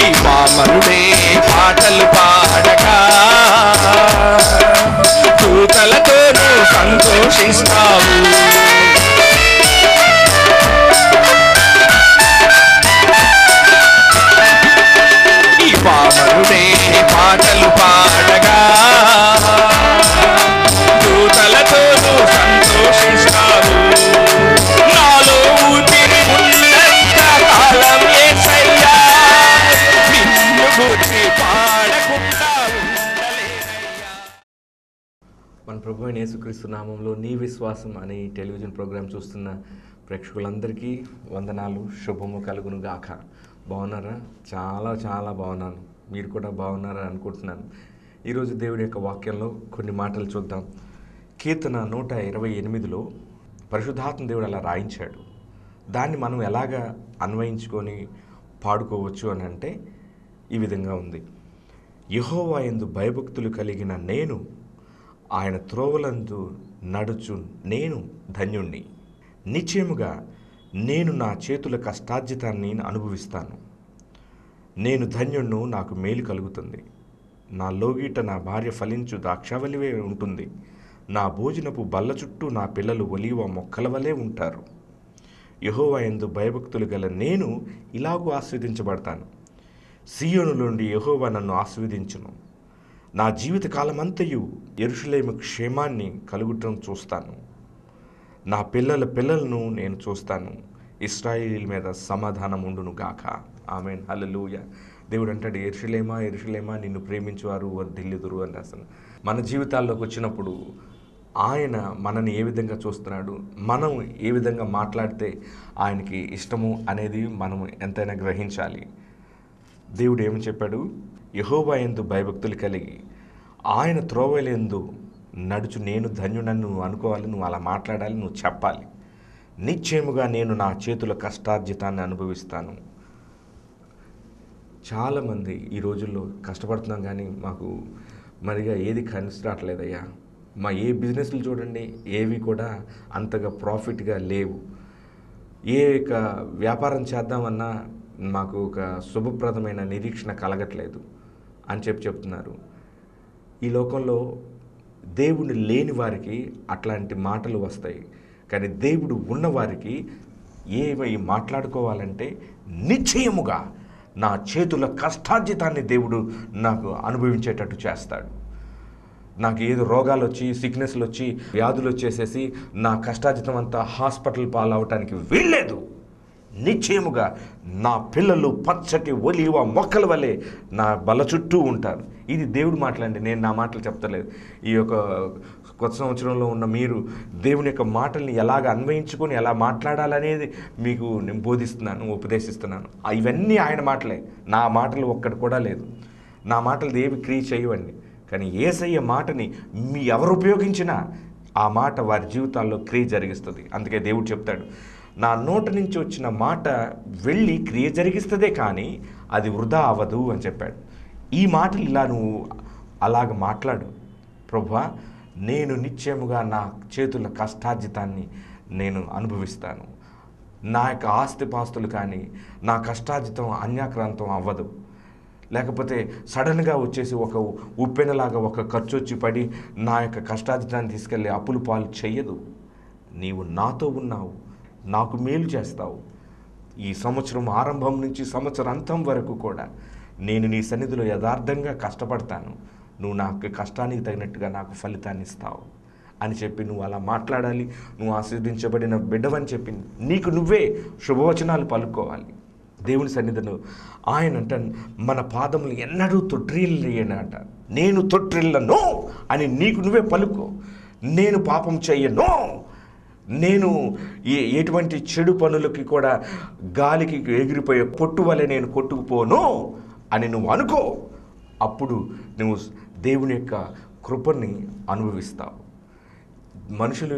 ఈ పామరుడే పాటలు పాడగా దూతలతోనూ సంతోషిస్తావు. ఈ పామరుడే పాటలు పాడగా దూతలతోనూ సంతోషిస్తావు. నాలో ఊపిరి ఉన్నంత కాలం యేసయ్యా నిన్ను గూర్చి పాడకుండా ఉండలేనయ్యా. మన ప్రభు అయిన యేసుక్రీస్తు నామంలో నీ విశ్వాసం అనే టెలివిజన్ ప్రోగ్రాం చూస్తున్న ప్రేక్షకులందరికీ వందనాలు, శుభము కలుగును గాక. బాగున్నారా? చాలా చాలా బాగున్నాను. మీరు కూడా బాగున్నారా అనుకుంటున్నాను. ఈరోజు దేవుడి యొక్క వాక్యంలో కొన్ని మాటలు చూద్దాం. కీర్తన 128లో పరిశుద్ధాత్మ దేవుడు అలా రాయించాడు. దాన్ని మనం ఎలాగా అన్వయించుకొని పాడుకోవచ్చు అని అంటే ఈ విధంగా ఉంది. యెహోవా యందు భయభక్తులు కలిగిన నేను, ఆయన త్రోవలందు నడుచు నేను ధన్యుణ్ణి. నిశ్చయముగా నేను నా చేతుల కష్టార్జితాన్ని అనుభవిస్తాను. నేను ధన్యుణ్ణు, నాకు మేలు కలుగుతుంది. నా లోగిట నా భార్య ఫలించు ద్రాక్షావల్లివే ఉంటుంది. నా భోజనపు బల్ల చుట్టూ నా పిల్లలు ఒలీవ మొక్కల వలె ఉంటారు. యెహోవా యందు భయభక్తులు గల నేను ఇలాగూ ఆస్వాదించబడతాను. సీయోను నుండి యెహోవా నన్ను ఆస్వాదించును. నా జీవిత కాలమంతయు యెరూషలేము క్షేమాన్ని కలుగుటం చూస్తాను. నా పిల్లల పిల్లలను నేను చూస్తాను. ఇశ్రాయేలీయుల మీద సమాధానం ఉండును గాక. ఆమేన్, హల్లెలూయా. దేవుడు అంటాడు, యెరూషలేమా యెరూషలేమా నిన్ను ప్రేమించువారు వర్ధిల్లుదురు అని అసలు మన జీవితాల్లోకి వచ్చినప్పుడు ఆయన మనని ఏ విధంగా చూస్తున్నాడు, మనం ఏ విధంగా మాట్లాడితే ఆయనకి ఇష్టము అనేది మనం ఎంతైనా గ్రహించాలి. దేవుడు ఏమని చెప్పాడు? యెహోవా యందు భయభక్తులు కలిగి ఆయన త్రోవలందు నడుచు నేను ధన్యుడని నువ్వు అనుకోవాలి, నువ్వు అలా మాట్లాడాలి, నువ్వు చెప్పాలి. నిశ్చయముగా నేను నా చేతుల కష్టార్జితాన్ని అనుభవిస్తాను. చాలామంది ఈ రోజుల్లో కష్టపడుతున్నాం కానీ మాకు మరిగా ఏది కలిసి రావట్లేదయ్యా. మా ఏ బిజినెస్లు చూడండి, ఏవి కూడా అంతగా ప్రాఫిట్గా లేవు. ఏ యొక్క వ్యాపారం చేద్దామన్నా మాకు ఒక శుభప్రదమైన నిరీక్షణ కలగట్లేదు అని చెప్తున్నారు. ఈ లోకంలో దేవుడు లేని వారికి అట్లాంటి మాటలు వస్తాయి, కానీ దేవుడు ఉన్నవారికి ఏమై మాట్లాడుకోవాలంటే నిశ్చయముగా నా చేతుల కష్టార్జితాన్ని దేవుడు నాకు అనుభవించేటట్టు చేస్తాడు. నాకు ఏదో రోగాలు వచ్చి, సిక్నెస్లు వచ్చి, వ్యాధులు వచ్చేసేసి నా కష్టార్జితం అంతా హాస్పిటల్ పాలవటానికి వీల్లేదు. నిశ్చయముగా నా పిల్లలు పచ్చటి ఒలీవ మొక్కల వలె నా బల్ల చుట్టూ ఉంటారు. ఇది దేవుడు మాటలండి, నేను నా మాటలు చెప్తలేదు. ఈ యొక్క కొత్త సంవత్సరంలో ఉన్న మీరు దేవుని యొక్క మాటల్ని ఎలాగ అన్వయించుకొని ఎలా మాట్లాడాలనేది మీకు నేను బోధిస్తున్నాను, ఉపదేశిస్తున్నాను. ఇవన్నీ ఆయన మాటలే, నా మాటలు ఒక్కటి కూడా లేదు. నా మాటలు ఏవి క్రియ చేయవండి. కానీ యేసయ్య మాటని ఎవరు ఉపయోగించినా ఆ మాట వారి జీవితాల్లో క్రియ జరిగిస్తుంది. అందుకే దేవుడు చెప్తాడు, నా నోట నుంచి వచ్చిన మాట వెళ్ళి క్రియ జరిగిస్తుందే కానీ అది వృధా అవ్వదు అని చెప్పాడు. ఈ మాటలు ఇలా నువ్వు అలాగ మాట్లాడు. ప్రభువా, నేను నిశ్చయముగా నా చేతుల కష్టార్జితాన్ని నేను అనుభవిస్తాను. నా యొక్క ఆస్తిపాస్తులు కానీ నా కష్టార్జితం అన్యాక్రాంతం అవ్వదు. లేకపోతే సడన్గా వచ్చేసి ఒక ఉప్పెనలాగా ఒక ఖర్చు వచ్చి పడి నా యొక్క కష్టార్జితాన్ని తీసుకెళ్ళి అప్పులు పాలు చెయ్యదు. నీవు నాతో ఉన్నావు, నాకు మేలు చేస్తావు. ఈ సంవత్సరం ఆరంభం నుంచి సంవత్సరాంతం వరకు కూడా నేను నీ సన్నిధిలో యథార్థంగా కష్టపడతాను. నువ్వు నాకు కష్టానికి తగినట్టుగా నాకు ఫలితాన్ని ఇస్తావు అని చెప్పి నువ్వు అలా మాట్లాడాలి. నువ్వు ఆశీర్వదించబడిన బిడ్డవని చెప్పి నీకు నువ్వే శుభవచనాలు పలుకోవాలి దేవుని సన్నిధిలో. ఆయన అంట, మన పాదములు ఎన్నడూ తొట్టిల్లయ్యనట. నేను తొట్టిల్లను అని నీకు నువ్వే పలుకో. నేను పాపం చెయ్యను, నేను ఎటువంటి చెడు పనులకి కూడా గాలికి ఎగిరిపోయే పొట్టు వలె నేను కొట్టుకుపోను అని నువ్వు అనుకో. అప్పుడు నువ్వు దేవుని యొక్క కృపని అనుభవిస్తావు. మనుషులు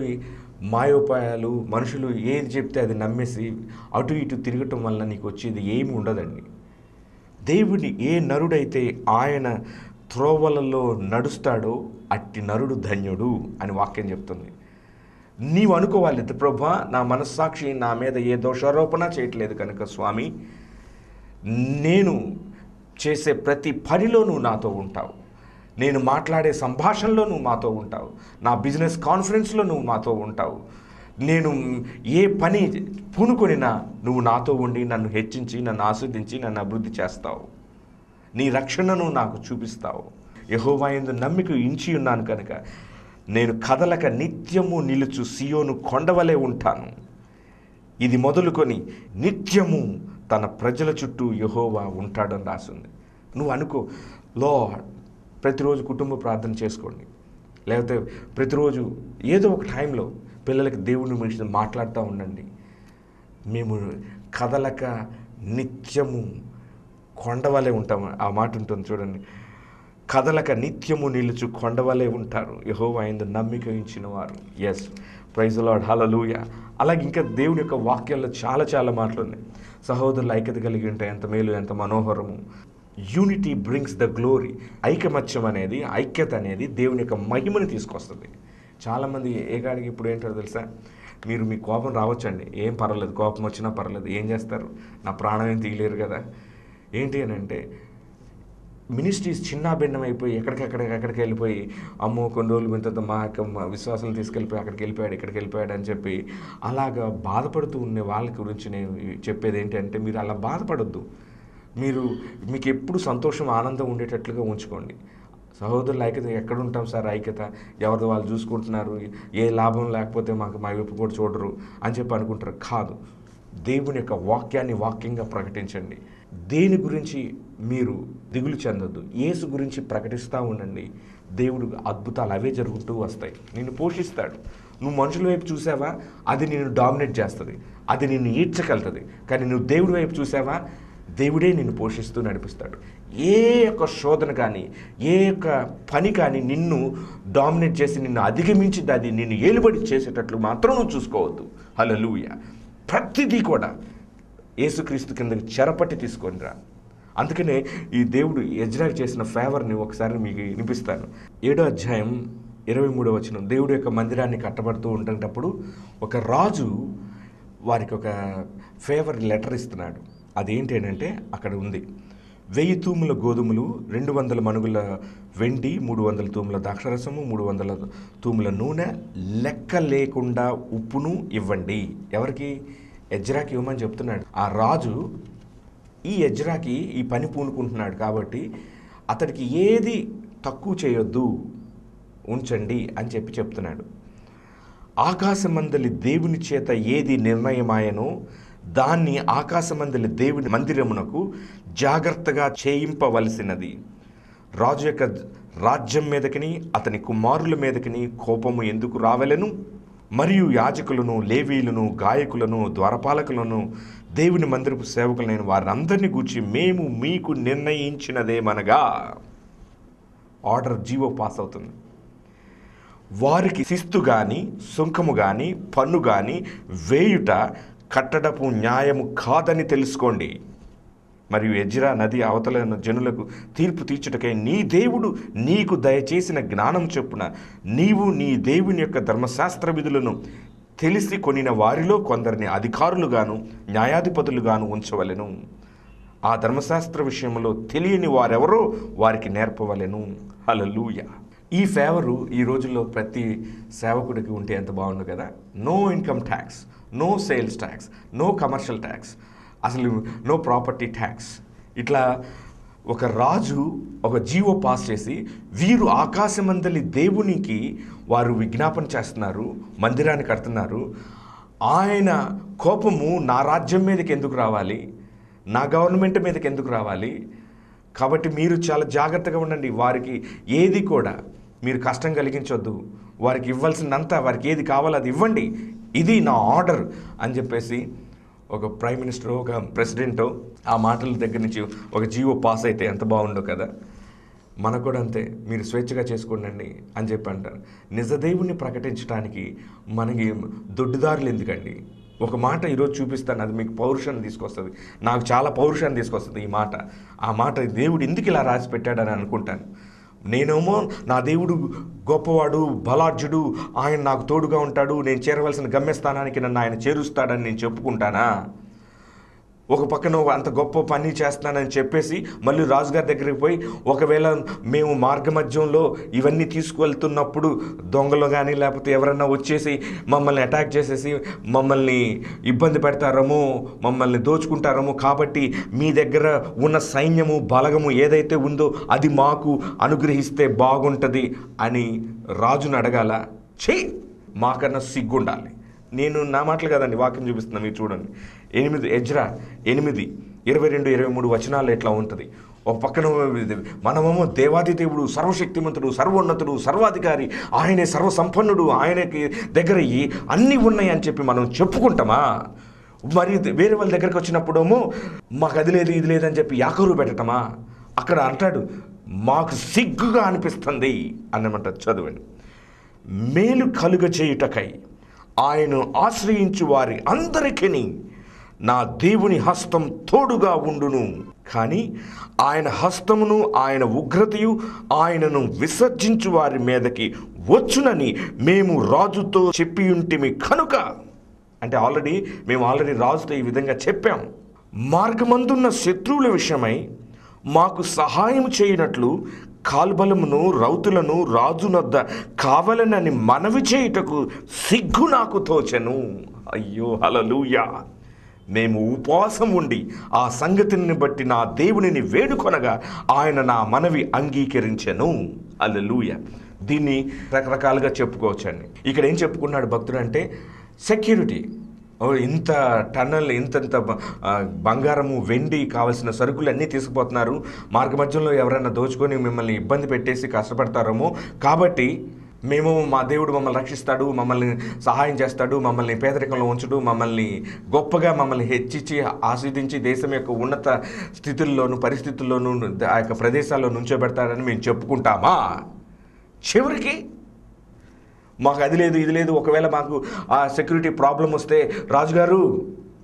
మాయోపాయాలు, మనుషులు ఏది చెప్తే అది నమ్మేసి అటు ఇటు తిరగటం వల్ల నీకు వచ్చేది ఏమి ఉండదండి. దేవుని ఏ నరుడైతే ఆయన త్రోవలలో నడుస్తాడో అట్టి నరుడు ధన్యుడు అని వాక్యం చెప్తుంది. నీవు అనుకోవాలి, ప్రభువా, నా మనస్సాక్షి నా మీద ఏ దోషారోపణ చేయట్లేదు కనుక స్వామి, నేను చేసే ప్రతి పనిలో నువ్వు నాతో ఉంటావు. నేను మాట్లాడే సంభాషణలో నువ్వు మాతో ఉంటావు. నా బిజినెస్ కాన్ఫరెన్స్లో నువ్వు మాతో ఉంటావు. నేను ఏ పని పూనుకొనినా నువ్వు నాతో ఉండి నన్ను హెచ్చించి, నన్ను ఆస్వాదించి, నన్ను అభివృద్ధి చేస్తావు. నీ రక్షణను నాకు చూపిస్తావు. యెహోవా యందు నమ్మిక ఉంచి ఉన్నాను కనుక నేను కదలక నిత్యము నిలుచు సియోను కొండవలే ఉంటాను. ఇది మొదలుకొని నిత్యము తన ప్రజల చుట్టూ యెహోవా ఉంటాడని రాసింది. నువ్వు అనుకో, లార్డ్, ప్రతిరోజు కుటుంబ ప్రార్థన చేసుకోండి, లేకపోతే ప్రతిరోజు ఏదో ఒక టైంలో పిల్లలకి దేవుని మనిషి మాట్లాడుతూ ఉండండి. మేము కదలక నిత్యము కొండవలే ఉంటాము. ఆ మాట ఉంటుంది చూడండి, కదలక నిత్యము నిలుచు కొండవలే ఉంటారు యెహోవా యందు నమ్మిక ఉంచిన వారు. ఎస్, ప్రైజ్ ది లార్డ్, హల్లెలూయా. అలాగే ఇంకా దేవుని యొక్క వాక్యాల్లో చాలా చాలా మాటలు ఉన్నాయి. సహోదరులు ఐక్యత కలిగి ఉంటే ఎంత మేలు, ఎంత మనోహరము. Unity brings the glory. ఐకమత్యం అనేది, ఐక్యత అనేది దేవుని యొక్క మహిమను తీసుకొస్తుంది. చాలామంది ఏకాడికి ఇప్పుడు ఏంటో తెలుసా, మీరు మీ కోపం రావచ్చండి, ఏం పర్వాలేదు, కోపం వచ్చినా పర్వాలేదు, ఏం చేస్తారు, నా ప్రాణం ఏం తీయలేరు కదా. ఏంటి అని అంటే మినిస్ట్రీస్ చిన్న భిన్నం అయిపోయి ఎక్కడికి వెళ్ళిపోయి, అమ్మో కొన్ని రోజులు వింత మా యొక్క విశ్వాసం తీసుకెళ్ళిపోయి ఇక్కడికి వెళ్ళిపోయాడు అని చెప్పి అలాగా బాధపడుతూ ఉండే వాళ్ళ గురించి నేను చెప్పేది ఏంటి అంటే, మీరు అలా బాధపడొద్దు. మీకు ఎప్పుడు సంతోషం, ఆనందం ఉండేటట్లుగా ఉంచుకోండి. సహోదరులు ఐక్యత ఎక్కడ ఉంటాం సార్, ఐక్యత ఎవరిదో వాళ్ళు చూసుకుంటున్నారు, ఏ లాభం లేకపోతే మా వైపు కూడా చూడరు అని చెప్పి అనుకుంటారు. కాదు, దేవుని యొక్క వాక్యాన్ని వాక్యంగా ప్రకటించండి. దేని గురించి మీరు దిగులు చెందొద్దు, యేసు గురించి ప్రకటిస్తూ ఉండండి. దేవుడు అద్భుతాలు అవే జరుగుతూ వస్తాయి, నిన్ను పోషిస్తాడు. నువ్వు మనుషుల వైపు చూసావా, అది నిన్ను డామినేట్ చేస్తుంది, అది నిన్ను ఈడ్చగలుగుతుంది. కానీ నువ్వు దేవుడి వైపు చూసావా, దేవుడే నిన్ను పోషిస్తూ నడిపిస్తాడు. ఏ యొక్క శోధన కానీ, ఏ యొక్క పని కానీ నిన్ను డామినేట్ చేసి నిన్ను అధిగమించింది, అది నిన్ను ఏలుబడి చేసేటట్లు మాత్రం నువ్వు చూసుకోవద్దు. హల్లెలూయా. ప్రతిదీ కూడా యేసుక్రీస్తు కిందకి చెరపట్టి తీసుకొని రా. అందుకనే ఈ దేవుడు ఎజ్రాకి చేసిన ఫేవర్ని ఒకసారి మీకు వినిపిస్తాను. 7వ అధ్యాయం 23వ వచనం. దేవుడు యొక్క మందిరాన్ని కట్టబడుతూ ఉంటున్నప్పుడు ఒక రాజు వారికి ఒక ఫేవర్ లెటర్ ఇస్తున్నాడు. అదేంటి అంటే అక్కడ ఉంది, 1000 తూముల గోధుమలు, 200 మణుగుల వెండి, 300 తూముల ద్రాక్షరసము, 300 తూముల నూనె, లెక్క లేకుండా ఉప్పును ఇవ్వండి. ఎవరికి? ఎజ్రాకి ఇవ్వమని చెప్తున్నాడు. ఆ రాజు ఈ ఎజ్రాకి ఈ పని పూనుకుంటున్నాడు కాబట్టి అతడికి ఏది తక్కువ చేయొద్దు, ఉంచండి అని చెప్తున్నాడు. ఆకాశమందలి దేవుని చేత ఏది నిర్ణయమాయనో దాన్ని ఆకాశమందలి దేవుని మందిరమునకు జాగ్రత్తగా చేయింపవలసినది. రాజు యొక్క రాజ్యం మీదకిని అతని కుమారుల మీదకిని కోపము ఎందుకు రావలెను? మరియు యాజకులను, లేవీలను, గాయకులను, ద్వారపాలకులను, దేవుని మందిరపు సేవకులైన వారందరినీ గూర్చి మేము మీకు నిర్ణయించినదేమనగా, ఆర్డర్ జీవో పాస్ అవుతుంది. వారికి శిస్తు కానీ, సుంకము కానీ, పన్ను కానీ వేయుట కట్టడపు న్యాయము కాదని తెలుసుకోండి. మరియు ఎజ్రా నది అవతల జనులకు తీర్పు తీర్చుటకై నీ దేవుడు నీకు దయచేసిన జ్ఞానం చొప్పున నీవు నీ దేవుని యొక్క ధర్మశాస్త్ర విధులను తెలిసి కొనిన వారిలో కొందరిని అధికారులుగాను న్యాయాధిపతులుగాను ఉంచవలెను. ఆ ధర్మశాస్త్ర విషయంలో తెలియని వారెవరో వారికి నేర్పవలెను. హల్లెలూయా. ఈ ఫేవరు ఈ రోజుల్లో ప్రతి సేవకుడికి ఉంటే ఎంత బాగుండు కదా. No income tax, no sales tax, no commercial tax, అసలు నో ప్రాపర్టీ ట్యాక్స్. ఇట్లా ఒక రాజు ఒక జీవో పాస్ చేసి వీరు ఆకాశమందలి దేవునికి వారు విజ్ఞాపన చేస్తున్నారు, మందిరాన్ని కడుతున్నారు. ఆయన కోపము నా రాజ్యం మీదకి ఎందుకు రావాలి, నా గవర్నమెంట్ మీదకి ఎందుకు రావాలి? కాబట్టి మీరు చాలా జాగ్రత్తగా ఉండండి. వారికి ఏది కూడా మీరు కష్టం కలిగించొద్దు, వారికి ఇవ్వాల్సిందంతా, వారికి ఏది కావాలో అది ఇవ్వండి, ఇది నా ఆర్డర్ అని చెప్పేసి ఒక ప్రైమ్ మినిస్టర్, ఒక ప్రెసిడెంటో ఆ మాటల దగ్గర నుంచి ఒక జీవో పాస్ అయితే ఎంత బాగుండో కదా. మనకు కూడా అంతే, మీరు స్వేచ్ఛగా చేసుకోండి అని చెప్పి అంటారు. నిజదేవుని ప్రకటించడానికి మనకి దొడ్డిదారులు ఎందుకండి? ఒక మాట ఈరోజు చూపిస్తాను, అది మీకు పౌరుషాన్ని తీసుకొస్తుంది, నాకు చాలా పౌరుషాన్ని తీసుకొస్తుంది ఈ మాట. ఆ మాట దేవుడు ఎందుకు ఇలా రాసి పెట్టాడని అనుకుంటాను. నేనేమో నా దేవుడు గొప్పవాడు, బలాఢ్యుడు, ఆయన నాకు తోడుగా ఉంటాడు, నేను చేరవలసిన గమ్యస్థానానికి నన్ను ఆయన చేరుస్తాడని నేను చెప్పుకుంటానా? ఒక పక్కన అంత గొప్ప పని చేస్తున్నానని చెప్పేసి మళ్ళీ రాజుగారి దగ్గరికి పోయి, ఒకవేళ మేము మార్గమధ్యంలో ఇవన్నీ తీసుకువెళ్తున్నప్పుడు దొంగలు కానీ లేకపోతే ఎవరన్నా వచ్చేసి మమ్మల్ని అటాక్ చేసేసి మమ్మల్ని ఇబ్బంది పెడతారేమో, మమ్మల్ని దోచుకుంటారేమో, కాబట్టి మీ దగ్గర ఉన్న సైన్యము బలగము ఏదైతే ఉందో అది మాకు అనుగ్రహిస్తే బాగుంటుంది అని రాజును అడగాల? మాకన్నా సిగ్గుండాలి. నేను నా మాటలు కదండి, వాక్యం చూపిస్తున్నాను, మీరు చూడండి. ఎజ్రా 8:22-23 వచనాలు ఎట్లా ఉంటుంది. ఒక పక్కన మనమేమో దేవాది దేవుడు, సర్వశక్తిమంతుడు, సర్వోన్నతుడు, సర్వాధికారి, ఆయనే సర్వసంపన్నుడు, ఆయనకి దగ్గర అన్నీ ఉన్నాయి అని చెప్పి మనం చెప్పుకుంటామా? మరి వేరే వాళ్ళ దగ్గరికి వచ్చినప్పుడేమో మాకు అది లేదు ఇది లేదని చెప్పి యాకరు పెట్టటమా? అక్కడ అంటాడు, మాకు సిగ్గుగా అనిపిస్తుంది అన్నమాట. చదవండి. మేలు కలుగ చేయుటకై ఆయన ఆశ్రయించు వారి అందరికీ నా దేవుని హస్తం తోడుగా ఉండును, కానీ ఆయన హస్తమును ఆయన ఉగ్రతయు ఆయనను విసర్జించు వారి మీదకి వచ్చునని మేము రాజుతో చెప్పి ఉంటిమి కనుక. అంటే మేము ఆల్రెడీ రాజుతో ఈ విధంగా చెప్పాం. మార్గమందున్న శత్రువుల విషయమై మాకు సహాయం చేయనట్లు కాల్బలమును రౌతులను రాజునొద్ద కావలనని మనవి చేయుటకు సిగ్గు నాకు తోచెను. అయ్యో హల్లెలూయా! మేము ఉపవాసం ఉండి ఆ సంగతిని బట్టి నా దేవునిని వేడుకొనగా ఆయన నా మనవి అంగీకరించెను. హల్లెలూయా! దీన్ని రకరకాలుగా చెప్పుకోవచ్చండి. ఇక్కడ ఏం చెప్పుకున్నాడు భక్తుడు అంటే సెక్యూరిటీ. ఇంత టన్నల్, ఇంతంత బంగారము వెండి కావాల్సిన సరుకులు అన్నీ తీసుకుపోతున్నారు, మార్గమధ్యంలో ఎవరైనా దోచుకొని మిమ్మల్ని ఇబ్బంది పెట్టేసి కష్టపడతారేమో, కాబట్టి మేము మా దేవుడు మమ్మల్ని రక్షిస్తాడు, మమ్మల్ని సహాయం చేస్తాడు, మమ్మల్ని పేదరికంలో ఉంచుడు, మమ్మల్ని గొప్పగా మమ్మల్ని హెచ్చించి ఆస్వాదించి దేశం యొక్క ఉన్నత స్థితుల్లోనూ పరిస్థితుల్లోనూ ఆ యొక్క ప్రదేశాల్లో నుంచోబెడతాడని మేము చెప్పుకుంటామా? చివరికి మాకు అది లేదు ఇది లేదు, ఒకవేళ మాకు ఆ సెక్యూరిటీ ప్రాబ్లం వస్తే రాజుగారు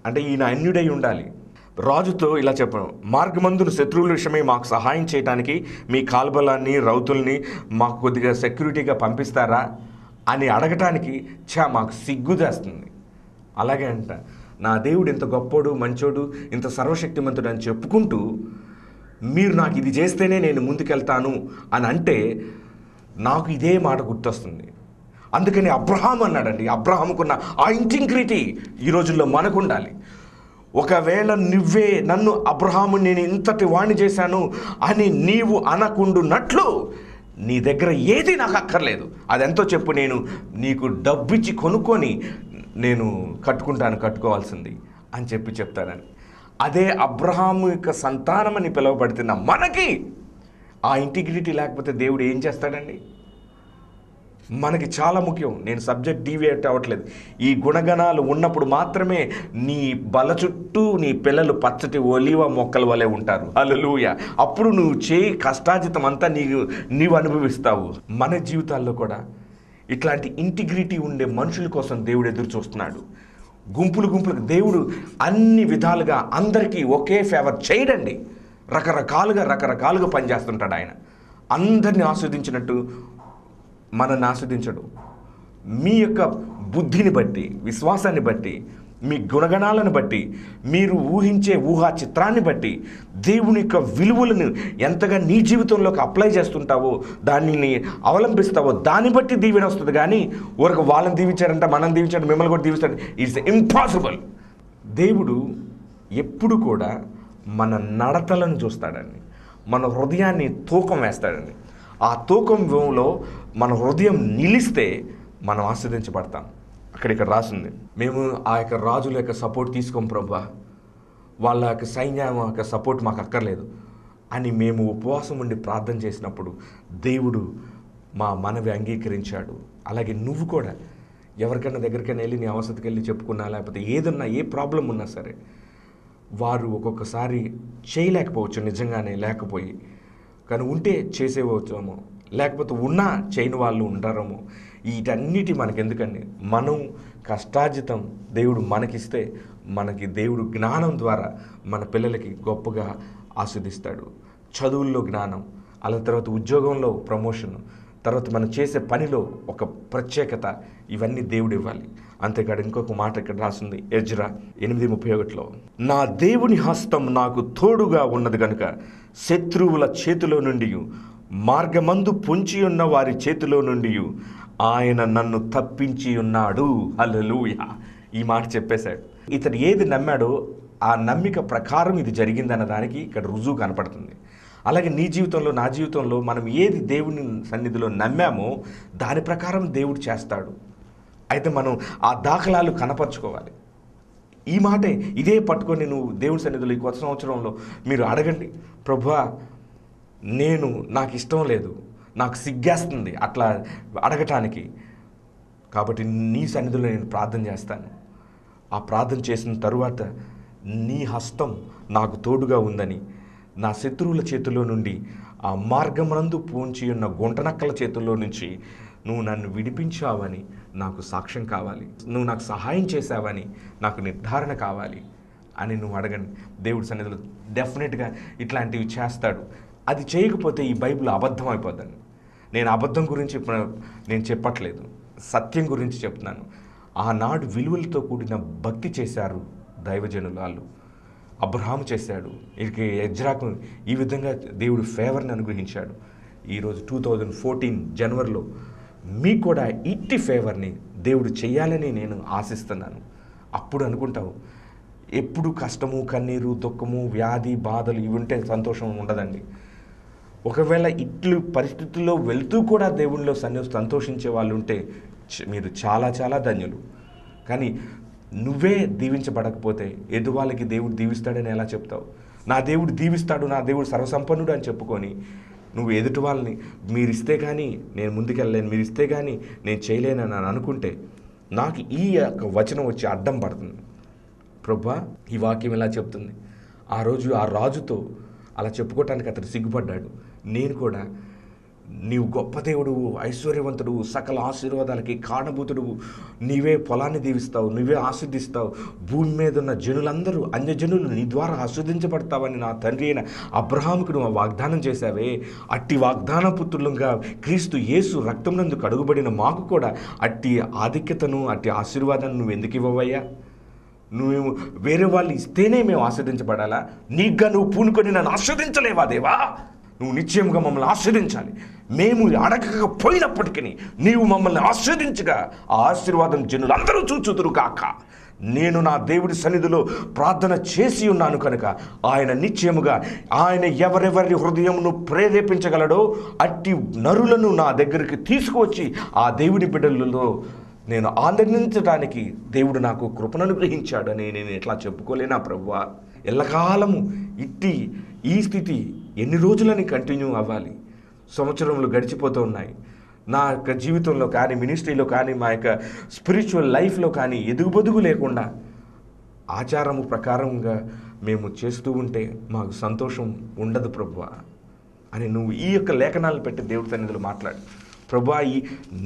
అంటే ఈయన అన్యుడై ఉండాలి. రాజుతో ఇలా చెప్పాను, మార్గమందున శత్రువుల విషయమై మాకు సహాయం చేయడానికి మీ కాల్బలాన్ని రౌతుల్ని మాకు కొద్దిగా సెక్యూరిటీగా పంపిస్తారా అని అడగటానికి మాకు సిగ్గుదేస్తుంది. అలాగే అంట, నా దేవుడు ఇంత గొప్పోడు, మంచోడు, ఇంత సర్వశక్తిమంతుడు అని చెప్పుకుంటూ మీరు నాకు ఇది చేస్తేనే నేను ముందుకెళ్తాను అని అంటే నాకు ఇదే మాట గుర్తొస్తుంది. అందుకని అబ్రహాం అన్నాడండి. అబ్రహాముకున్న ఆ ఇంటిగ్రిటీ ఈ రోజుల్లో మనకు ఉండాలి. ఒకవేళ నువ్వే నన్ను అబ్రహాము నేను ఇంతటి వాణ్ణి చేశాను అని నీవు అనకుండునట్లు నీ దగ్గర ఏది నాకు అక్కర్లేదు, అదెంతో చెప్పు, నేను నీకు డబ్బిచ్చి కొనుక్కొని నేను కట్టుకోవాల్సింది అని చెప్తాడని. అదే అబ్రహాము యొక్క సంతానమని పిలువబడుతున్న మనకి ఆ ఇంటిగ్రిటీ లేకపోతే దేవుడు ఏం చేస్తాడండి? మనకి చాలా ముఖ్యం. నేను సబ్జెక్ట్ డీవియేట్ అవ్వట్లేదు. ఈ గుణగణాలు ఉన్నప్పుడు మాత్రమే నీ బల చుట్టూ నీ పిల్లలు పచ్చటి ఒలివ మొక్కల వలె ఉంటారు. హల్లెలూయా! అప్పుడు నువ్వు చేయి కష్టాజితం అంతా నీవు అనుభవిస్తావు. మన జీవితాల్లో కూడా ఇట్లాంటి ఇంటిగ్రిటీ ఉండే మనుషుల కోసం దేవుడు ఎదురు చూస్తున్నాడు. గుంపులకు దేవుడు అన్ని విధాలుగా అందరికీ ఒకే ఫేవర్ చేయడండి. రకరకాలుగా పనిచేస్తుంటాడు ఆయన. అందరినీ ఆస్వాదించినట్టు మనల్ని ఆస్వాదించడు. మీ యొక్క బుద్ధిని బట్టి, విశ్వాసాన్ని బట్టి, మీ గుణగణాలను బట్టి, మీరు ఊహించే ఊహా చిత్రాన్ని బట్టి దేవుని యొక్క విలువలను ఎంతగా నీ జీవితంలోకి అప్లై చేస్తుంటావో, దానిని అవలంబిస్తావో దాన్ని బట్టి దీవెన వస్తుంది. కానీ ఊరికి వాళ్ళని దీవించారంట, మనం దీవించాడు, మిమ్మల్ని కూడా దీవిస్తాడు, ఇట్స్ ఇంపాసిబుల్. దేవుడు ఎప్పుడు కూడా మన నడతలను చూస్తాడండి, మన హృదయాన్ని తూకం వేస్తాడండి. ఆ తూకంలో మన హృదయం నిలిస్తే మనం ఆస్వాదించబడతాం. ఇక్కడ రాసింది, మేము ఆ యొక్క రాజుల యొక్క సపోర్ట్ తీసుకోం ప్రభువా, వాళ్ళ యొక్క సైన్యం యొక్క సపోర్ట్ మాకు అక్కర్లేదు అని మేము ఉపవాసం ఉండి ప్రార్థన చేసినప్పుడు దేవుడు మా మనవి అంగీకరించాడు. అలాగే నువ్వు కూడా ఎవరికైనా దగ్గరికైనా వెళ్ళి నీ అవసరతకి వెళ్ళి చెప్పుకున్నా, లేకపోతే ఏదన్నా ఏ ప్రాబ్లం ఉన్నా సరే, వారు ఒక్కొక్కసారి చేయలేకపోవచ్చు నిజంగానే, లేకపోయి కానీ ఉంటే చేసేవచ్చేమో, లేకపోతే ఉన్నా చేయని వాళ్ళు ఉంటారేమో. వీటన్నిటి మనకెందుకండి? మనం కష్టార్జితం దేవుడు మనకిస్తే మనకి దేవుడు జ్ఞానం ద్వారా మన పిల్లలకి గొప్పగా ఆస్వాదిస్తాడు. చదువుల్లో జ్ఞానం, అలా తర్వాత ఉద్యోగంలో ప్రమోషన్, తర్వాత మనం చేసే పనిలో ఒక ప్రత్యేకత, ఇవన్నీ దేవుడు ఇవ్వాలి. అంతేకాదు ఇంకొక మాట ఇక్కడ రాసింది ఎజ్రా 8:31, నా దేవుని హస్తం నాకు తోడుగా ఉన్నది గనుక శత్రువుల చేతిలో నుండి, మార్గమందు పొంచి ఉన్న వారి చేతిలో నుండి ఆయన నన్ను తప్పించి ఉన్నాడు. హల్లెలూయా. ఈ మాట చెప్పేశాడు. ఇతడు ఏది నమ్మాడో ఆ నమ్మిక ప్రకారం ఇది జరిగిందన్న దానికి ఇక్కడ రుజువు కనపడుతుంది. అలాగే నీ జీవితంలో, నా జీవితంలో మనం ఏది దేవుని సన్నిధిలో నమ్మామో దాని ప్రకారం దేవుడు చేస్తాడు. అయితే మనం ఆ దాఖలాలు కనపరుచుకోవాలి. ఈ మాటే ఇదే పట్టుకొని నువ్వు దేవుని సన్నిధిలో ఈ కొత్త సంవత్సరంలో మీరు అడగండి, ప్రభువా నాకు ఇష్టం లేదు, నాకు సిగ్గేస్తుంది అట్లా అడగటానికి, కాబట్టి నీ సన్నిధిలో నేను ప్రార్థన చేస్తాను. ఆ ప్రార్థన చేసిన తరువాత నీ హస్తం నాకు తోడుగా ఉందని, నా శత్రువుల చేతిలో నుండి, ఆ మార్గమునందు పూంచి ఉన్న గుంటనక్కల చేతుల్లో నుంచి నువ్వు నన్ను విడిపించావని నాకు సాక్ష్యం కావాలి, నువ్వు నాకు సహాయం చేశావని నాకు నిర్ధారణ కావాలి అని నువ్వు అడగండి. దేవుడి సన్నిధిలో డెఫినెట్గా ఇట్లాంటివి చేస్తాడు. అది చేయకపోతే ఈ బైబిల్ అబద్ధం అయిపోద్దండి. నేను అబద్ధం గురించి నేను చెప్పట్లేదు, సత్యం గురించి చెప్తున్నాను. ఆనాడు విలువలతో కూడిన భక్తి చేశారు దైవజనులు. వాళ్ళు అబ్రహాము చేశాడు, ఇక ఎజ్రాకు ఈ విధంగా దేవుడు ఫేవర్ని అనుగ్రహించాడు. ఈరోజు 2014 జనవరిలో మీకు కూడా ఇట్టి ఫేవర్ని దేవుడు చేయాలని నేను ఆశిస్తున్నాను. అప్పుడు అనుకుంటావు, ఎప్పుడు కష్టము, కన్నీరు, దుఃఖము, వ్యాధి, బాధలు ఇవి ఉంటే సంతోషం ఉండదండి. ఒకవేళ ఇట్లు పరిస్థితుల్లో వెళ్తూ కూడా దేవునిలో సంతోషించే వాళ్ళు ఉంటే మీరు చాలా చాలా ధన్యులు. కానీ నువ్వే దీవించబడకపోతే ఎదువాళ్ళకి దేవుడు దీవిస్తాడని ఎలా చెప్తావు? నా దేవుడు దీవిస్తాడు, నా దేవుడు సర్వసంపన్నుడు అని చెప్పుకొని నువ్వు ఎదుటి వాళ్ళని మీరిస్తే కానీ నేను ముందుకెళ్ళలేను, మీరు ఇస్తే కానీ నేను చేయలేనని అనుకుంటే నాకు ఈ యొక్క వచనం వచ్చి అడ్డం పడుతుంది. ప్రభువా ఈ వాక్యం ఎలా చెప్తుంది? ఆ రోజు ఆ రాజుతో అలా చెప్పుకోవటానికి అతడు సిగ్గుపడ్డాడు. నేను కూడా నీవు గొప్ప దేవుడు, ఐశ్వర్యవంతుడు, సకల ఆశీర్వాదాలకి కారణభూతుడు, నీవే పొలాన్ని దీవిస్తావు, నువ్వే ఆస్వాదిస్తావు, భూమి మీద ఉన్న జనులందరూ అన్యజనులు నీ ద్వారా ఆస్వాదించబడతావని నా తండ్రి అయిన అబ్రహాముకు నువ్వు వాగ్దానం చేశావే. అట్టి వాగ్దాన పుత్రులుగా క్రీస్తు యేసు రక్తం నందు కడుగుబడిన మాకు కూడా అట్టి ఆధిక్యతను, అట్టి ఆశీర్వాదాన్ని నువ్వు ఎందుకు ఇవ్వవయ్యా? నువ్వు వేరే వాళ్ళు ఇస్తేనే మేము ఆస్వాదించబడాలా? నీకుగా నువ్వు పూనుకొని నన్ను ఆస్వాదించలేవా దేవా? నువ్వు నిశ్చయంగా మమ్మల్ని ఆస్వాదించాలి. మేము అడగకపోయినప్పటికీ నీవు మమ్మల్ని ఆస్వాదించగా ఆ ఆశీర్వాదం జనులందరూ చూచుదురు కాక. నేను నా దేవుడి సన్నిధిలో ప్రార్థన చేసి ఉన్నాను కనుక ఆయన నిశ్చయముగా ఆయన ఎవరెవరి హృదయమును ప్రేరేపించగలడో అట్టి నరులను నా దగ్గరికి తీసుకువచ్చి ఆ దేవుడి బిడ్డలలో నేను ఆనందించడానికి దేవుడు నాకు కృపను అనుగ్రహించాడని నేను ఎట్లా చెప్పుకోలేనా ప్రభువా? ఎల్లకాలము ఈ స్థితి ఎన్ని రోజులని కంటిన్యూ అవ్వాలి? సంవత్సరంలో గడిచిపోతూ ఉన్నాయి. నా యొక్క జీవితంలో కానీ, మినిస్ట్రీలో కానీ, మా యొక్క స్పిరిచువల్ లైఫ్లో కానీ ఎదుగుబొదుగు లేకుండా ఆచారము ప్రకారంగా మేము చేస్తూ ఉంటే మాకు సంతోషం ఉండదు ప్రభువా అని నువ్వు ఈ యొక్క లేఖనాలు పెట్టి దేవుడి సన్నిధిలో మాట్లాడు. ప్రభువా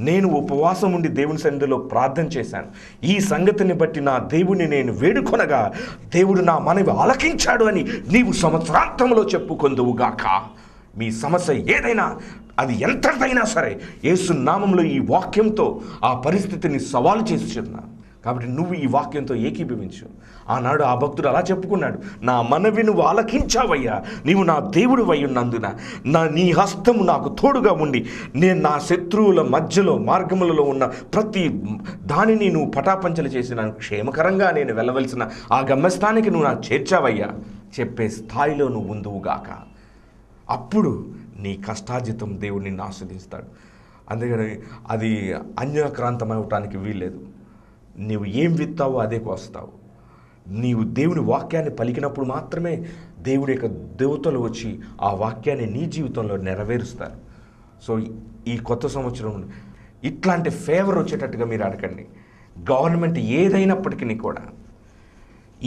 నేను ఉపవాసం ఉండి దేవుని సన్నిధిలో ప్రార్థన చేశాను, ఈ సంగతిని బట్టి నా దేవుని నేను వేడుకొనగా దేవుడు నా మనవి ఆలకించాడు అని నీవు సంవత్సరాంతంలో చెప్పుకొందువుగాక. మీ సమస్య ఏదైనా, అది ఎంతైనా సరే యేసు నామంలో ఈ వాక్యంతో ఆ పరిస్థితిని సవాలు చేసి చెప్తున్నాను. కాబట్టి నువ్వు ఈ వాక్యంతో ఏకీభవించు. ఆనాడు ఆ భక్తుడు అలా చెప్పుకున్నాడు, నా మనవి నువ్వు ఆలకించావయ్యా, నీవు నా దేవుడు అయ్యున్నందున నీ హస్తము నాకు తోడుగా ఉండి నేను నా శత్రువుల మధ్యలో మార్గములలో ఉన్న ప్రతి దానిని నువ్వు పటాపంచలు చేసి నన్ను క్షేమకరంగా నేను వెళ్ళవలసిన ఆ గమ్యస్థానికి నువ్వు నాకు చేర్చావయ్యా చెప్పే స్థాయిలో నువ్వు ఉందువుగాక. అప్పుడు నీ కష్టార్జితం దేవుడు నిన్ను ఆస్వాదిస్తాడు. అందుకని అది అన్యక్రాంతం అవటానికి వీల్లేదు. నీవు ఏం విత్తావో అదే కోస్తావు. నీవు దేవుని వాక్యాన్ని పలికినప్పుడు మాత్రమే దేవుడి యొక్క దేవతలు వచ్చి ఆ వాక్యాన్ని నీ జీవితంలో నెరవేరుస్తారు. సో ఈ కొత్త సంవత్సరం ఇట్లాంటి ఫేవర్ వచ్చేటట్టుగా మీరు అడగండి. గవర్నమెంట్ ఏదైనప్పటికీ కూడా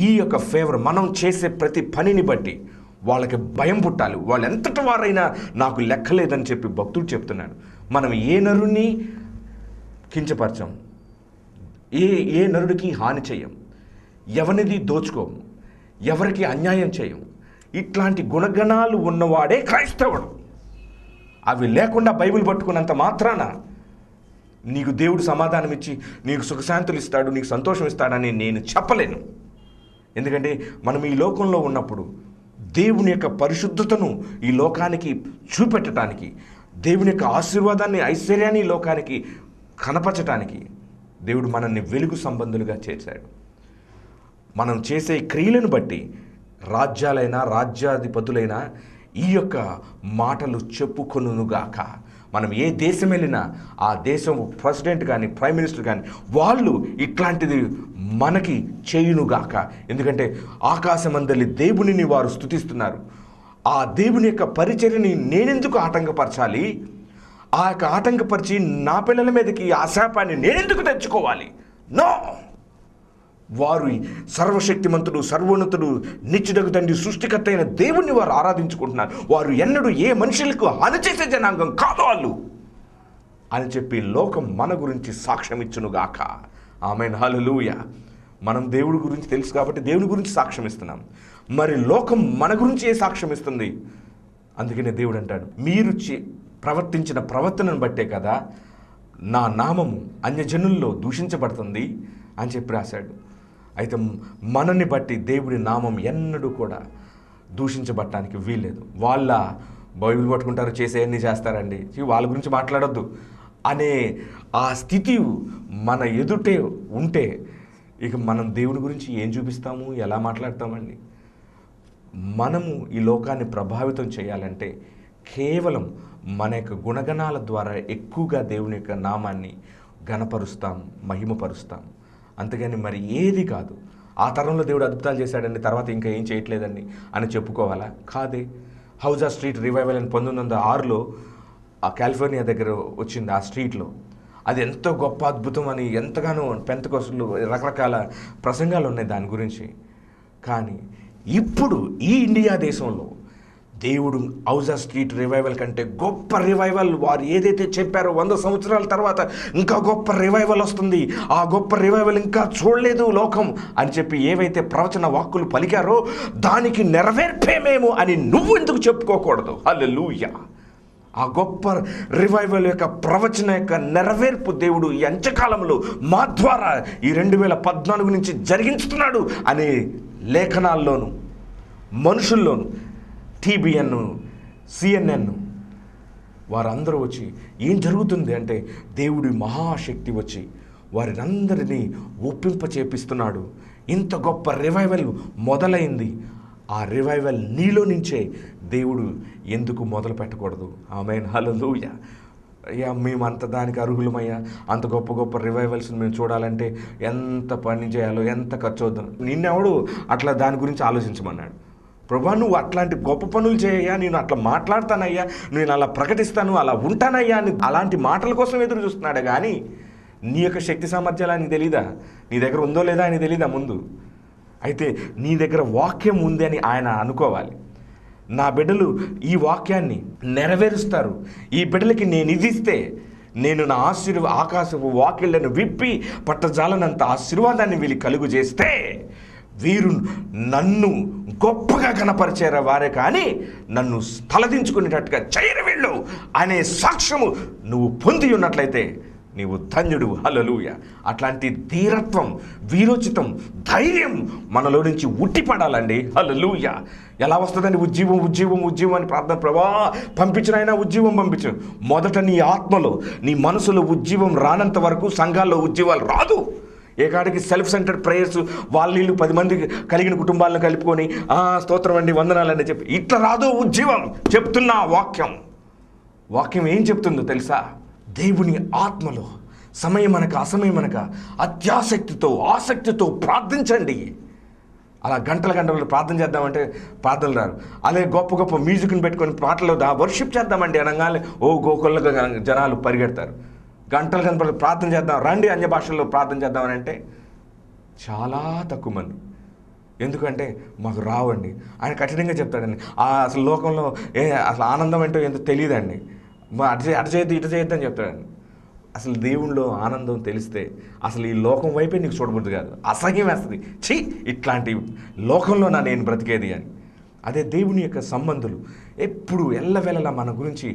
ఈ యొక్క ఫేవర్ మనం చేసే ప్రతి పనిని బట్టి వాళ్ళకి భయం పుట్టాలి. వాళ్ళు ఎంతటి వారైనా నాకు లెక్కలేదని చెప్పి భక్తుడు చెప్తున్నాడు. మనం ఏ నరుని కించపరచం, ఏ నరుడికి హాని చేయం, ఎవరిది దోచుకోము, ఎవరికి అన్యాయం చేయం. ఇట్లాంటి గుణగణాలు ఉన్నవాడే క్రైస్తవుడు. అవి లేకుండా బైబిల్ పట్టుకున్నంత మాత్రాన నీకు దేవుడు సమాధానం ఇచ్చి నీకు సుఖశాంతులు ఇస్తాడు, నీకు సంతోషం ఇస్తాడని నేను చెప్పలేను. ఎందుకంటే మనం ఈ లోకంలో ఉన్నప్పుడు దేవుని యొక్క పరిశుద్ధతను ఈ లోకానికి చూపెట్టడానికి, దేవుని యొక్క ఆశీర్వాదాన్ని, ఐశ్వర్యాన్ని ఈ లోకానికి కనపరచటానికి దేవుడు మనల్ని వెలుగు సంబంధులుగా చేశాడు. మనం చేసే క్రియలను బట్టి రాజ్యాలైనా రాజ్యాధిపతులైనా ఈ యొక్క మాటలు చెప్పుకొనుగాక. మనం ఏ దేశం వెళ్ళినా ఆ దేశం ప్రెసిడెంట్ కానీ ప్రైమ్ మినిస్టర్ కానీ వాళ్ళు ఇట్లాంటిది మనకి చేయునుగాక. ఎందుకంటే ఆకాశమందలి దేవునిని వారు స్తుతిస్తున్నారు. ఆ దేవుని యొక్క పరిచర్యని నేనెందుకు ఆటంకపరచాలి? ఆ యొక్క ఆటంకపరిచి నా పిల్లల మీదకి ఆ శాపాన్ని నేనెందుకు తెచ్చుకోవాలి? నో. వారు సర్వశక్తిమంతుడు, సర్వోన్నతుడు, నిత్యుడగు తండ్రి, సృష్టికర్త అయిన దేవుణ్ణి వారు ఆరాధించుకుంటున్నారు. వారు ఎన్నడూ ఏ మనుషులకు హాని చేసే జనాంగం కాదు వాళ్ళు అని చెప్పి లోకం మన గురించి సాక్ష్యం ఇచ్చునుగాక. ఆమేన్, హల్లెలూయా. మనం దేవుడి గురించి తెలుసు కాబట్టి దేవుని గురించి సాక్ష్యం ఇస్తున్నాం. మరి లోకం మన గురించి ఏ సాక్ష్యం ఇస్తుంది? అందుకనే దేవుడు అంటాడు, మీరు ప్రవర్తించిన ప్రవర్తనను బట్టే కదా నా నామము అన్యజనుల్లో దూషించబడుతుంది అని చెప్పి రాశాడు. అయితే మనల్ని బట్టి దేవుడి నామం ఎన్నడూ కూడా దూషించబడటానికి వీల్లేదు. వాళ్ళ బైబిల్ పట్టుకుంటారు, చేసేయన్నీ చేస్తారండి, వాళ్ళ గురించి మాట్లాడొద్దు అనే ఆ స్థితి మన ఎదుటే ఉంటే ఇక మనం దేవుని గురించి ఏం చూపిస్తాము, ఎలా మాట్లాడతామండి? మనము ఈ లోకాన్ని ప్రభావితం చేయాలంటే కేవలం మన యొక్క గుణగణాల ద్వారా ఎక్కువగా దేవుని యొక్క నామాన్ని ఘనపరుస్తాం, మహిమపరుస్తాం. అంతేగాని మరి ఏది కాదు. ఆ తరంలో దేవుడు అద్భుతాలు చేశాడండి, తర్వాత ఇంకా ఏం చేయట్లేదండి అని చెప్పుకోవాలా? కాదే. హౌజా స్ట్రీట్ రివైవల్ అని 1906లో ఆ కాలిఫోర్నియా దగ్గర వచ్చింది. ఆ స్ట్రీట్లో అది ఎంతో గొప్ప అద్భుతం అని ఎంతగానో పెంతెకోస్తులు రకరకాల ప్రసంగాలు ఉన్నాయి దాని గురించి. కానీ ఇప్పుడు ఈ ఇండియా దేశంలో దేవుడు హౌజా స్ట్రీట్ రివైవల్ కంటే గొప్ప రివైవల్ వారు ఏదైతే చెప్పారో 100 సంవత్సరాల తర్వాత ఇంకా గొప్ప రివైవల్ వస్తుంది, ఆ గొప్ప రివైవల్ ఇంకా చూడలేదు లోకం అని చెప్పి ఏవైతే ప్రవచన వాక్కులు పలికారో దానికి నెరవేర్పేమేమో అని నువ్వు ఎందుకు చెప్పుకోకూడదు? హల్లెలూయా. ఆ గొప్ప రివైవల్ యొక్క ప్రవచన యొక్క నెరవేర్పు దేవుడు ఈ అంత్యకాలంలో మా ద్వారా ఈ 2014 నుంచి జరిగించుతున్నాడు అనే లేఖనాల్లోనూ మనుషుల్లోనూ TBN, CNN వారందరూ వచ్చి ఏం జరుగుతుంది అంటే దేవుడి మహాశక్తి వచ్చి వారినందరినీ ఒప్పింప చేపిస్తున్నాడు. ఇంత గొప్ప రివైవల్ మొదలైంది. ఆ రివైవల్ నీలో నుంచే దేవుడు ఎందుకు మొదలు పెట్టకూడదు? ఆమేన్, హల్లెలూయా. అయ్యా మేము అంత దానికి అర్హులమయ్యా, అంత గొప్ప గొప్ప రివైవల్స్ మేము చూడాలంటే ఎంత పని చేయాలో, ఎంత ఖర్చు అవుతుందో. నిన్నెవడు అట్లా దాని గురించి ఆలోచించమన్నాడు? ప్రభా నువ్వు అట్లాంటి గొప్ప పనులు చేయయ్యా, నేను అట్లా మాట్లాడతానయ్యా, నేను అలా ప్రకటిస్తాను, అలా ఉంటానయ్యా అని అలాంటి మాటల కోసం ఎదురు చూస్తున్నాడు. కానీ నీ యొక్క శక్తి సామర్థ్యాలు అని తెలీదా? నీ దగ్గర ఉందో లేదా అని తెలీదా ముందు? అయితే నీ దగ్గర వాక్యం ఉంది అని ఆయన అనుకోవాలి. నా బిడ్డలు ఈ వాక్యాన్ని నెరవేరుస్తారు, ఈ బిడ్డలకి నేను ఇది ఇస్తే నేను నా ఆకాశపు వాకిళ్లను విప్పి పట్టజాలనంత ఆశీర్వాదాన్ని వీళ్ళు కలుగు చేస్తే వీరు నన్ను గొప్పగా కనపరిచారు వారే కానీ నన్ను తలదించుకునేటట్టుగా చేయరు వీళ్ళు అనే సాక్ష్యము నువ్వు పొంది ఉన్నట్లయితే నీవు ధన్యుడు. హల్లెలూయా. అట్లాంటి ధీరత్వం, వీరోచితం, ధైర్యం మనలో నుంచి ఉట్టిపడాలండి. హల్లెలూయా. ఎలా వస్తుందండి? ఉజ్జీవం ఉజ్జీవం ఉజ్జీవం అని ప్రార్థన. ప్రభా పంపించినైనా ఉజ్జీవం పంపించు. మొదట నీ ఆత్మలో నీ మనసులో ఉజ్జీవం రానంత వరకు సంఘాల్లో ఉజ్జీవాలు రాదు. ఏ కాడికి సెల్ఫ్ సెంటర్డ్ ప్రేయర్స్ వాళ్ళు 10 మంది కలిగిన కుటుంబాలను కలుపుకొని స్తోత్రం అండి వందనాలని చెప్పి ఇట్లా రాదు ఉజ్జీవం. చెప్తున్నా వాక్యం ఏం చెప్తుందో తెలుసా? దేవుని ఆత్మలో సమయమనక అసమయమనక అత్యాసక్తితో ఆసక్తితో ప్రార్థించండి. అలా గంటలు ప్రార్థన చేద్దామంటే ప్రార్థనలు రారు. అలాగే గొప్ప గొప్ప మ్యూజిక్ని పెట్టుకొని పాటలు వర్షిప్ చేద్దామండి అనగానే గోకుల్లో జనాలు పరిగెడతారు. గంటలు ప్రార్థన చేద్దాం రండి, అన్య భాషల్లో ప్రార్థన చేద్దామని అంటే చాలా తక్కువ మంది. ఎందుకంటే మాకు రావండి. ఆయన కఠినంగా చెప్తాడండి. అసలు లోకంలో అసలు ఆనందం ఏంటో ఏంటో తెలియదండి. అటు చేయొద్దు ఇటు చేయొద్దు అని చెప్తాడండి. అసలు దేవుణ్ణిలో ఆనందం తెలిస్తే అసలు ఈ లోకం వైపే నీకు చూడబుద్ది కాదు, అసహ్యం వేస్తుంది. ఇట్లాంటి లోకంలో నేను బ్రతికేది అని. అదే దేవుని యొక్క సంబంధులు ఎప్పుడు ఎల్లవేళలా మన గురించి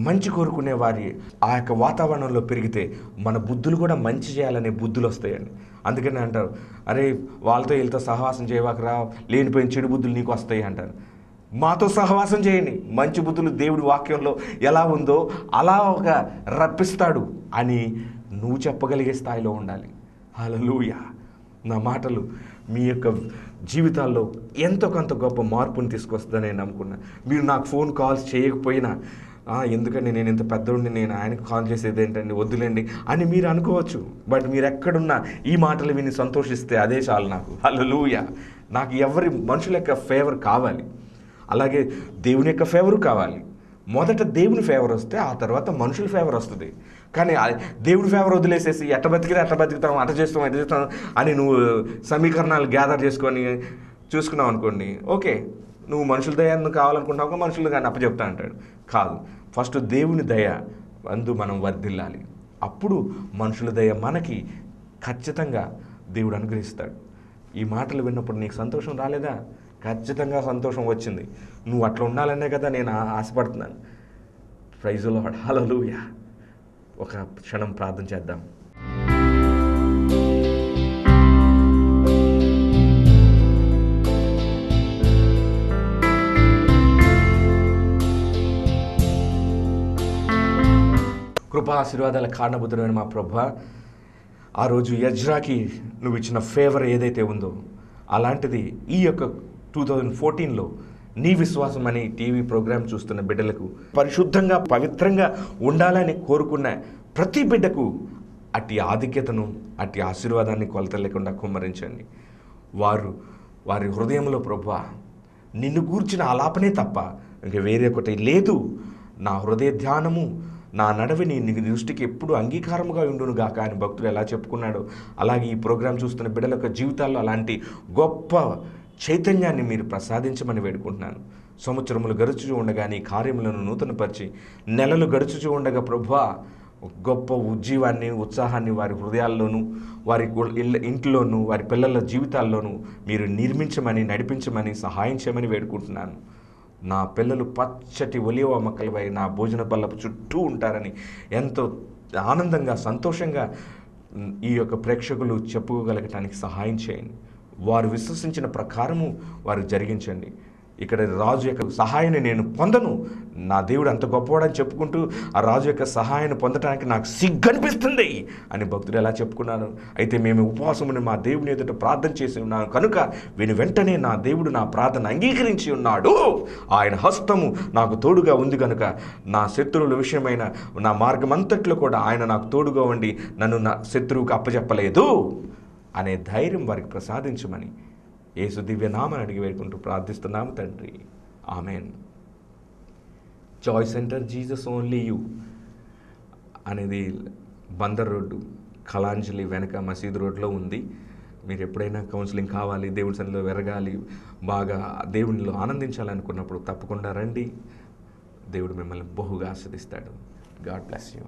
మంచి కోరుకునే వారి ఆ యొక్క వాతావరణంలో పెరిగితే మన బుద్ధులు కూడా మంచి చేయాలనే బుద్ధులు వస్తాయండి. అందుకని అంటారు, అరే వాళ్ళతో వీళ్ళతో సహవాసం చేయవాకరా, లేనిపోయిన చెడు బుద్ధులు నీకు వస్తాయి అంటారు. మాతో సహవాసం చేయండి, మంచి బుద్ధులు దేవుడి వాక్యంలో ఎలా ఉందో అలా ఒక రప్పిస్తాడు అని నువ్వు చెప్పగలిగే స్థాయిలో ఉండాలి. హల్లెలూయా. నా మాటలు మీ యొక్క జీవితాల్లో ఎంతో కొంత గొప్ప మార్పుని తీసుకొస్తుందని నేను నమ్ముకున్నా. మీరు నాకు ఫోన్ కాల్స్ చేయకపోయినా, ఎందుకంటే నేను ఇంత పెద్దోడిని, నేను ఆయనకు కాల్ చేసేది ఏంటండి, వద్దులేండి అని మీరు అనుకోవచ్చు. బట్ మీరు ఎక్కడున్నా ఈ మాటలు విని సంతోషిస్తే అదే చాలు నాకు. హల్లెలూయా. నాకు ఎవరి మనుషుల యొక్క ఫేవర్ కావాలి, అలాగే దేవుని యొక్క ఫేవరు కావాలి. మొదట దేవుని ఫేవర్ వస్తే ఆ తర్వాత మనుషుల ఫేవర్ వస్తుంది. కానీ దేవుడి ఫేవర్ వదిలేసేసి ఎట్ట బతుకుతాం, అట చేస్తాం, ఎట చేస్తాం అని నువ్వు సమీకరణాలు గ్యాదర్ చేసుకొని చూసుకున్నావు అనుకోండి, ఓకే నువ్వు మనుషుల దయ కావాలనుకుంటున్నావు, మనుషులు కానీ అప్పచెప్తా అంటాడు. కాదు, ఫస్ట్ దేవుని దయ అందు మనం వర్ధిల్లాలి. అప్పుడు మనుషుల దయ మనకి ఖచ్చితంగా దేవుడు అనుగ్రహిస్తాడు. ఈ మాటలు విన్నప్పుడు నీకు సంతోషం రాలేదా? ఖచ్చితంగా సంతోషం వచ్చింది. నువ్వు అట్లా ఉండాలనే కదా నేను ఆశపడుతున్నాను. Praise the Lord. హల్లెలూయా. ఒక క్షణం ప్రార్థన చేద్దాం. కృపా ఆశీర్వాదాల కారణభూతుడైన మా ప్రభువా, ఆ రోజు ఎజ్రాకి నువ్వు ఇచ్చిన ఫేవర్ ఏదైతే ఉందో అలాంటిది ఈ యొక్క 2014లో నీ విశ్వాసం అని టీవీ ప్రోగ్రాం చూస్తున్న బిడ్డలకు పరిశుద్ధంగా పవిత్రంగా ఉండాలని కోరుకున్న ప్రతి బిడ్డకు అట్టి ఆధిక్యతను, అట్టి ఆశీర్వాదాన్ని కొలత లేకుండా కుమ్మరించండి. వారి హృదయంలో ప్రభువా నిన్ను గూర్చిన ఆలాపనే తప్ప ఇంక వేరే ఒకటి లేదు. నా హృదయ ధ్యానము, నా నడవిని నీ దృష్టికి ఎప్పుడు అంగీకారముగా ఉండును గాక అని భక్తుడు ఎలా చెప్పుకున్నాడో, అలాగే ఈ ప్రోగ్రాం చూస్తున్న బిడ్డల యొక్క జీవితాల్లో అలాంటి గొప్ప చైతన్యాన్ని మీరు ప్రసాదించమని వేడుకుంటున్నాను. సంవత్సరములు గడుచుచూ ఉండగా నీ కార్యములను నూతనపరిచి, నెలలు గడుచుచూ ఉండగా ప్రభువా గొప్ప ఉజ్జీవాన్ని, ఉత్సాహాన్ని వారి హృదయాల్లోనూ, వారి ఇంట్లోనూ, వారి పిల్లల జీవితాల్లోనూ మీరు నిర్మించమని, నడిపించమని, సహాయం చేయమని వేడుకుంటున్నాను. నా పిల్లలు పచ్చటి ఒలివ మొక్కలపై నా భోజన బల్లపు చుట్టూ ఉంటారని ఎంతో ఆనందంగా, సంతోషంగా ఈ యొక్క ప్రేక్షకులు చెప్పుకోగలగటానికి సహాయం చేయండి. వారు విశ్వసించిన ప్రకారము వారు జరిగించండి. ఇక్కడ రాజు యొక్క సహాయాన్ని నేను పొందను, నా దేవుడు అంత గొప్పవాడని చెప్పుకుంటూ ఆ రాజు యొక్క సహాయాన్ని పొందడానికి నాకు సిగ్గనిపిస్తుంది అని భక్తుడు ఎలా చెప్పుకున్నాను. అయితే మేము ఉపవాసముని మా దేవుని ఎదుట ప్రార్థన చేసి ఉన్నాను కనుక వెంటనే నా దేవుడు నా ప్రార్థన అంగీకరించి ఉన్నాడు. ఆయన హస్తము నాకు తోడుగా ఉంది కనుక నా శత్రువుల విషయమైన నా మార్గం అంతట్లో కూడా ఆయన నాకు తోడుగా ఉండి నన్ను నా శత్రువుకు అప్పచెప్పలేదు అనే ధైర్యం వారికి ప్రసాదించమని యేసు దివ్య నామని అడిగి వేడుకుంటూ ప్రార్థిస్తున్నాము తండ్రి. Amen. Joy centre Jesus only you అనేది బందర్ రోడ్డు, కళాంజలి వెనక మసీదు రోడ్లో ఉంది. మీరు ఎప్పుడైనా కౌన్సిలింగ్ కావాలి, దేవుడి సన్నిధిలో వెరగాలి, బాగా దేవునిలో ఆనందించాలనుకున్నప్పుడు తప్పకుండా రండి. దేవుడు మిమ్మల్ని బహుగా ఆశీర్వదిస్తాడు. God bless you.